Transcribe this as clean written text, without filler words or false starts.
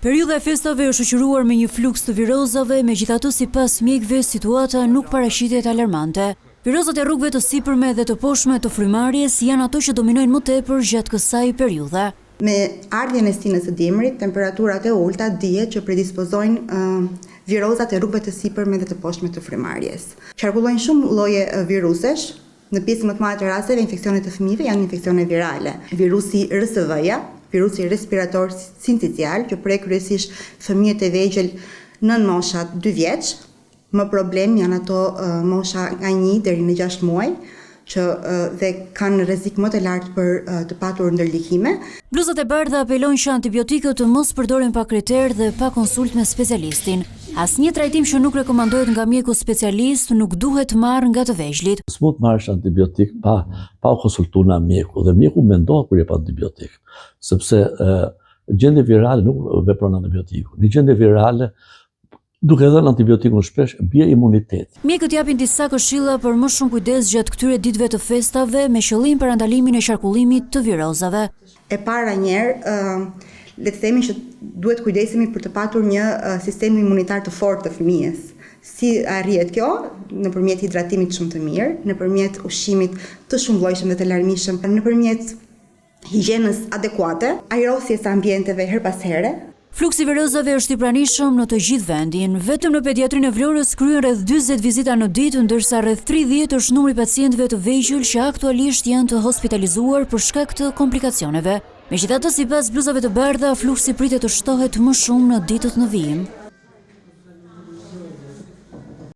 Periudha e festave është shoqëruar me një fluks të virozave, megjithatë sipas mjekëve situata nuk paraqitet alarmante. Virozat e rrugëve të sipërme dhe të poshtme të frymarrjes janë ato që dominojnë më tepër gjatë kësaj periudhe. Me ardhjen e stinës së dimrit, temperaturat e ulta dihet që predispozojnë virozat e rrugëve të sipërme dhe të poshtme të frymarrjes. Qarkullojnë shumë lloje virusesh. Në pjesë më të madhe të rasteve, infeksionet të fëmijëve janë infeksione virale. Virusi RSV-ja, virusi respirator sincicial, që prek kryesisht fëmijët e vegjël nën mosha 2 vjeç. Më problem janë ato mosha nga 1 deri në 6 muaj, që dhe kanë rrezik më të lartë për të patur ndërlikime. Bluzat e bardha apelojnë që antibiotikët të mos përdoren pa kriter dhe pa konsult me specialistin. Asnjë trajtim që nuk rekomandohet nga mjeku specialist nuk duhet marrë nga të vegjëlit. S'mund marrësh antibiotik pa konsultuar nga mjeku, dhe mjeku mendohet kur jep antibiotik, sepse gjendje virale nuk vepron antibiotiku. Në gjendje virale, duke dhënë antibiotikun shpesh, bie imuniteti. Mjekët japin disa këshilla për më shumë kujdes gjatë këtyre ditëve të festave me qëllim parandalimin e qarkullimit të virozave. E para njerë, le të themi që duhet kujdesemi për të patur një sistem imunitar të fortë të fëmijës. Si arrihet kjo? Nëpërmjet hidratimit shumë të mirë, nëpërmjet ushqimit të shumëllojshëm dhe të larmishëm, nëpërmjet higjienës adekuate, ajrosjes së ambienteve her pas here. Fluksi virozave është i pranishëm në të gjithë vendin. Vetëm në pediatrinë e Vlorës kryen rreth 40 vizita në ditë, ndërsa rreth 30 është numri i pacientëve të vegjël që aktualisht janë të hospitalizuar për shkak të komplikacioneve. Megjithatë, sipas bluzave të bardha, fluksi pritet të shtohet më shumë në ditët në vijim.